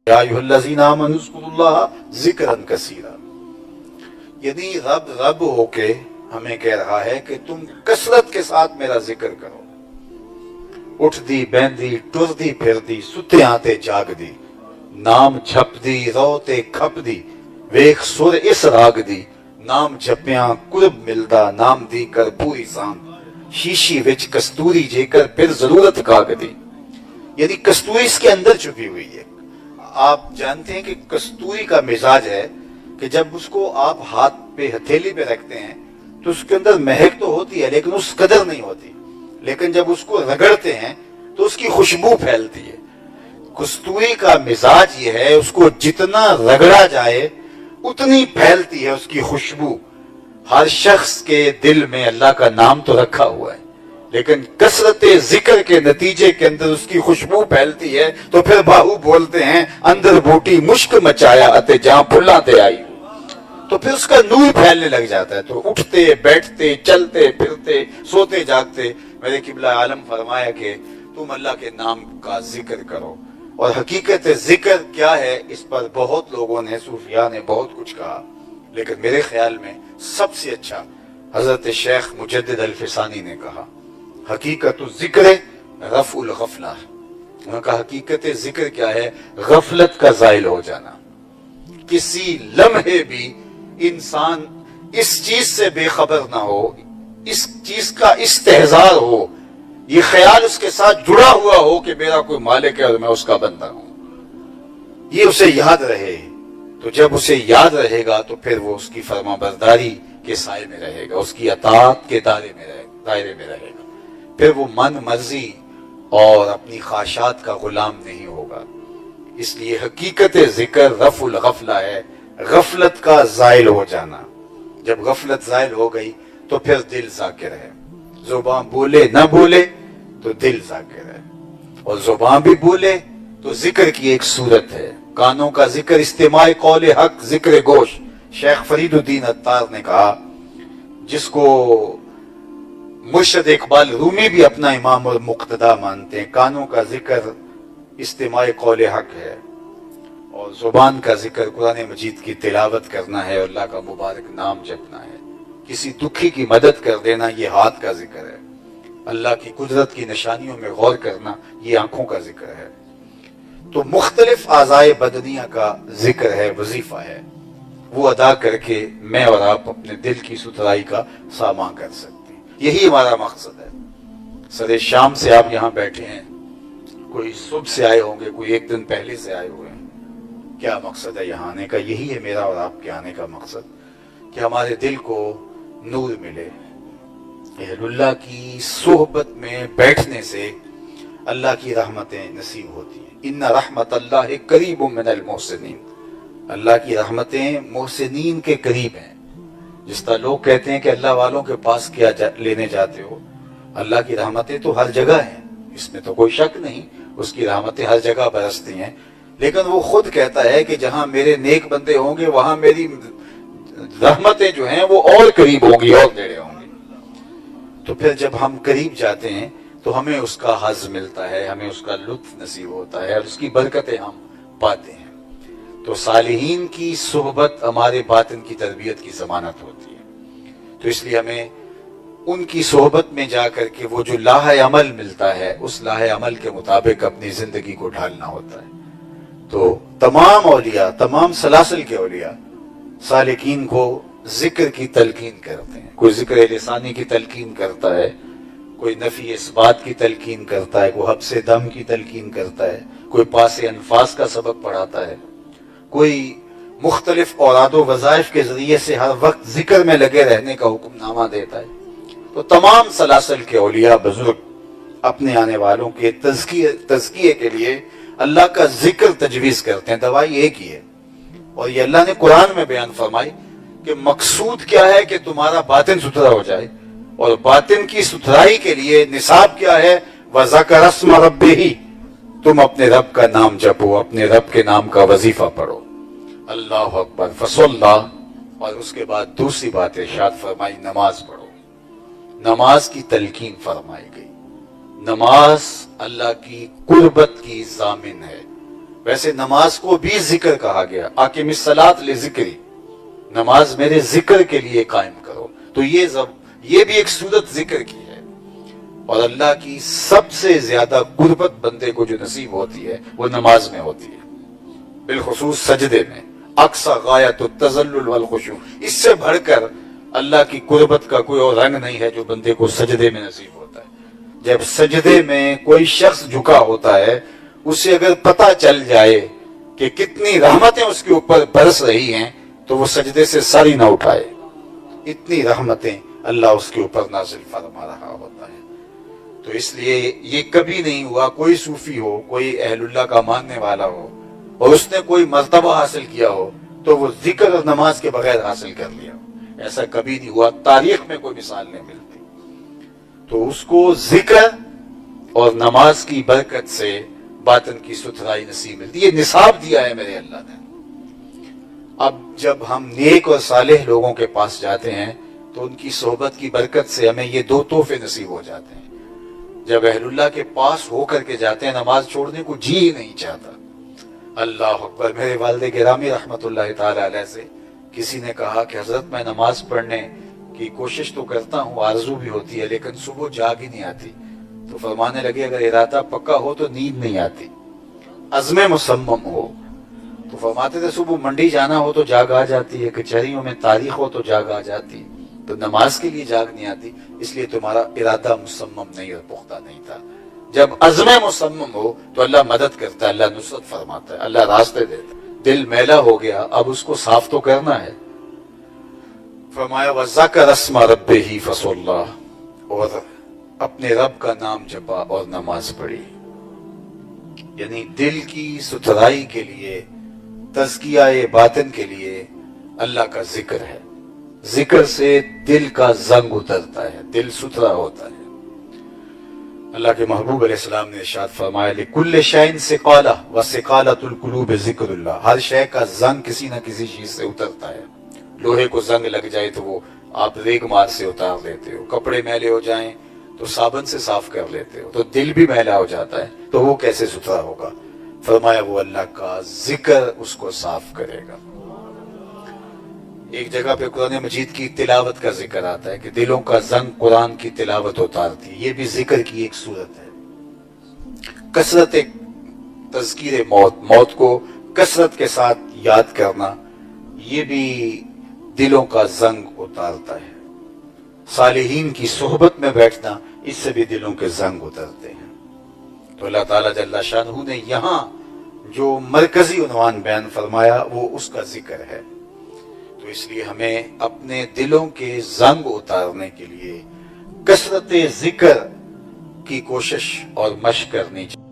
یا ایھا الذین آمنوا اذکروا اللہ ذکرا کثیرا، یعنی رب رب ہو کے ہمیں کہہ رہا ہے کہ تم کثرت کے ساتھ میرا ذکر کرو. اٹھ دی بہندی ٹر دی پھر دی ستے آتے جاگ دی، نام جھپ دی رو تے کھپ دی ویخ سر اس راگ دی، نام جپیاں قرب ملدا نام دی کر پوری سان، شیشی وچ کستوری جے کر پھر ضرورت کاگ دی. یعنی کستوری اس کے اندر چھپی ہوئی ہے. آپ جانتے ہیں کہ کستوری کا مزاج ہے کہ جب اس کو آپ ہاتھ پہ ہتھیلی پہ رکھتے ہیں تو اس کے اندر مہک تو ہوتی ہے لیکن اس قدر نہیں ہوتی، لیکن جب اس کو رگڑتے ہیں تو اس کی خوشبو پھیلتی ہے. کستوری کا مزاج یہ ہے، اس کو جتنا رگڑا جائے اتنی پھیلتی ہے اس کی خوشبو. ہر شخص کے دل میں اللہ کا نام تو رکھا ہوا ہے لیکن کثرت ذکر کے نتیجے کے اندر اس کی خوشبو پھیلتی ہے. تو پھر باہو بولتے ہیں اندر بوٹی مشک مچایا اتے جہاں پھلاں تے آئی، تو پھر اس کا نور پھیلنے لگ جاتا ہے. تو اٹھتے بیٹھتے چلتے پھرتے سوتے جاگتے میرے قبلہ عالم فرمایا کہ تم اللہ کے نام کا ذکر کرو. اور حقیقت ذکر کیا ہے اس پر بہت لوگوں نے صوفیاء نے بہت کچھ کہا، لیکن میرے خیال میں سب سے اچھا حضرت شیخ مجدد الفسانی نے کہا حقیقت ذکر رفع الغفلہ. انہوں نے کہا حقیقت ذکر کیا ہے؟ غفلت کا زائل ہو جانا. کسی لمحے بھی انسان اس چیز سے بے خبر نہ ہو، اس چیز کا استحضار ہو، یہ خیال اس کے ساتھ جڑا ہوا ہو کہ میرا کوئی مالک ہے اور میں اس کا بندہ ہوں، یہ اسے یاد رہے. تو جب اسے یاد رہے گا تو پھر وہ اس کی فرما برداری کے سائے میں رہے گا، اس کی اطاعت کے دائرے میں رہے گا. پھر وہ من مرضی اور اپنی خواہشات کا غلام نہیں ہوگا. اس لیے حقیقت ذکر رفع الغفلہ ہے، غفلت کا زائل ہو جانا. جب غفلت زائل ہو گئی تو پھر دل ذاکر ہے. زبان بولے نہ بولے تو دل ذاکر ہے، اور زبان بھی بولے تو ذکر کی ایک صورت ہے. کانوں کا ذکر استماع قول حق ذکر گوش. شیخ فرید الدین عطار نے کہا، جس کو مرشد اقبال رومی بھی اپنا امام اور مقتدا مانتے ہیں، کانوں کا ذکر استماع قول حق ہے، اور زبان کا ذکر قرآن مجید کی تلاوت کرنا ہے، اللہ کا مبارک نام جپنا ہے. کسی دکھی کی مدد کر دینا یہ ہاتھ کا ذکر ہے. اللہ کی قدرت کی نشانیوں میں غور کرنا یہ آنکھوں کا ذکر ہے. تو مختلف اعضائے بدنیہ کا ذکر ہے، وظیفہ ہے، وہ ادا کر کے میں اور آپ اپنے دل کی ستھرائی کا سامان کر سکتے ہیں. یہی ہمارا مقصد ہے. سر شام سے آپ یہاں بیٹھے ہیں، کوئی صبح سے آئے ہوں گے، کوئی ایک دن پہلے سے آئے ہوئے ہیں. کیا مقصد ہے یہاں آنے کا؟ یہی ہے میرا اور آپ کے آنے کا مقصد، کہ ہمارے دل کو نور ملے. اہل اللہ کی صحبت میں بیٹھنے سے اللہ کی رحمتیں نصیب ہوتی ہیں. ان رحمت اللہ قریب من المحسنین. اللہ کی رحمتیں محسنین کے قریب ہیں. جس طرح لوگ کہتے ہیں کہ اللہ والوں کے پاس کیا لینے جاتے ہو، اللہ کی رحمتیں تو ہر جگہ ہیں، اس میں تو کوئی شک نہیں، اس کی رحمتیں ہر جگہ برستی ہیں. لیکن وہ خود کہتا ہے کہ جہاں میرے نیک بندے ہوں گے وہاں میری رحمتیں جو ہیں وہ اور قریب ہوں گی اور نیڑے ہوں گی. تو پھر جب ہم قریب جاتے ہیں تو ہمیں اس کا حظ ملتا ہے، ہمیں اس کا لطف نصیب ہوتا ہے، اور اس کی برکتیں ہم پاتے ہیں. تو صالحین کی صحبت ہمارے باطن کی تربیت کی ضمانت ہوتی ہے. تو اس لیے ہمیں ان کی صحبت میں جا کر کے وہ جو لاہ عمل ملتا ہے اس لاہ عمل کے مطابق اپنی زندگی کو ڈھالنا ہوتا ہے. تو تمام اولیاء، تمام سلاسل کے اولیاء سالکین کو ذکر کی تلقین کرتے ہیں. کوئی ذکر لسانی کی تلقین کرتا ہے، کوئی نفی اثبات کی تلقین کرتا ہے، کوئی حبس دم کی تلقین کرتا ہے، کوئی پاس انفاس کا سبق پڑھاتا ہے، کوئی مختلف اوراد و وظائف کے ذریعے سے ہر وقت ذکر میں لگے رہنے کا حکم نامہ دیتا ہے. تو تمام سلاسل کے اولیاء بزرگ اپنے آنے والوں کے تزکیے کے لیے اللہ کا ذکر تجویز کرتے ہیں. دوائی ایک ہی ہے، اور یہ اللہ نے قرآن میں بیان فرمائی کہ مقصود کیا ہے کہ تمہارا باطن ستھرا ہو جائے، اور باطن کی ستھرائی کے لیے نصاب کیا ہے؟ وَذَكَرَ اسْمَ رَبِّهِ. تم اپنے رب کا نام جپو، اپنے رب کے نام کا وظیفہ پڑھو. اللہ اکبر فصلی. اور اس کے بعد دوسری بات ارشاد فرمائی، نماز پڑھو. نماز کی تلقین فرمائی گئی. نماز اللہ کی قربت کی ضامن ہے. ویسے نماز کو بھی ذکر کہا گیا، اقیم الصلاۃ لذکری، نماز میرے ذکر کے لیے قائم کرو. تو یہ بھی ایک صورت ذکر کی ہے. اور اللہ کی سب سے زیادہ قربت بندے کو جو نصیب ہوتی ہے وہ نماز میں ہوتی ہے، بالخصوص سجدے میں. اقصی غایت التذلل والخشوع، اس سے بڑھ کر اللہ کی قربت کا کوئی اور رنگ نہیں ہے جو بندے کو سجدے میں نصیب ہوتا ہے. جب سجدے میں کوئی شخص جھکا ہوتا ہے، اسے اگر پتہ چل جائے کہ کتنی رحمتیں اس کے اوپر برس رہی ہیں تو وہ سجدے سے ساری نہ اٹھائے. اتنی رحمتیں اللہ اس کے اوپر نازل فرما رہا ہوتا ہے. تو اس لیے یہ کبھی نہیں ہوا کوئی صوفی ہو، کوئی اہل اللہ کا ماننے والا ہو اور اس نے کوئی مرتبہ حاصل کیا ہو تو وہ ذکر اور نماز کے بغیر حاصل کر لیا ہو. ایسا کبھی نہیں ہوا، تاریخ میں کوئی مثال نہیں ملتی. تو اس کو ذکر اور نماز کی برکت سے باطن کی ستھرائی نصیب ملتی. یہ نصاب دیا ہے میرے اللہ نے. اب جب ہم نیک اور صالح لوگوں کے پاس جاتے ہیں تو ان کی صحبت کی برکت سے ہمیں یہ دو تحفے نصیب ہو جاتے ہیں. جب اہل اللہ کے پاس ہو کر کے جاتے ہیں نماز چھوڑنے کو جی ہی نہیں چاہتا. اللہ اکبر. میرے والد گرامی رحمت اللہ تعالی علیہ سے کسی نے کہا کہ حضرت میں نماز پڑھنے کی کوشش تو کرتا ہوں، آرزو بھی ہوتی ہے، لیکن صبح جاگ ہی نہیں آتی. تو فرمانے لگے اگر ارادہ پکا ہو تو نیند نہیں آتی، عزم مصمم ہو. تو فرماتے تھے صبح منڈی جانا ہو تو جاگ آ جاتی ہے، کچہریوں میں تاریخ ہو تو جاگ آ جاتی، تو نماز کے لیے جاگ نہیں آتی، اس لیے تمہارا ارادہ مصمم نہیں اور پختہ نہیں تھا. جب عزم مصمم ہو تو اللہ مدد کرتا ہے، اللہ نصرت فرماتا ہے، اللہ راستے دیتا ہے. دل میلا ہو گیا، اب اس کو صاف تو کرنا ہے. فرمایا وَذَكَرَ اسْمَ رَبِّهِ فَصَلَّى، اور اپنے رب کا نام جپا اور نماز پڑھی. یعنی دل کی ستھرائی کے لیے، تزکیہ باطن کے لیے اللہ کا ذکر ہے. ذکر سے دل کا زنگ اترتا ہے، دل ستھرا ہوتا ہے. اللہ کے محبوب علیہ السلام نے ارشاد فرمایا لِكُلِّ شَيْءٍ ثِقَالَةٌ وَثِقَالَةُ الْقُلُوبِ ذِكْرُ اللَّهِ. ہر شے کا زنگ کسی نہ کسی چیز سے اترتا ہے. لوہے کو زنگ لگ جائے تو وہ آپ ریگ مار سے اتار لیتے ہو، کپڑے میلے ہو جائیں تو صابن سے صاف کر لیتے ہو، تو دل بھی میلا ہو جاتا ہے تو وہ کیسے ستھرا ہوگا. فرمایا وہ اللہ کا ذکر اس کو صاف کرے گا. ایک جگہ پہ قرآن مجید کی تلاوت کا ذکر آتا ہے کہ دلوں کا زنگ قرآن کی تلاوت اتارتی ہے. یہ بھی ذکر کی ایک صورت ہے. کثرت تذکیر موت کو کثرت کے ساتھ یاد کرنا، یہ بھی دلوں کا زنگ اتارتا ہے. صالحین کی صحبت میں بیٹھنا، اس سے بھی دلوں کے زنگ اترتے ہیں. تو اللہ تعالیٰ جل شانہ نے یہاں جو مرکزی عنوان بیان فرمایا وہ اس کا ذکر ہے. تو اس لیے ہمیں اپنے دلوں کے زنگ اتارنے کے لیے کثرت ذکر کی کوشش اور مشق کرنی چاہیے.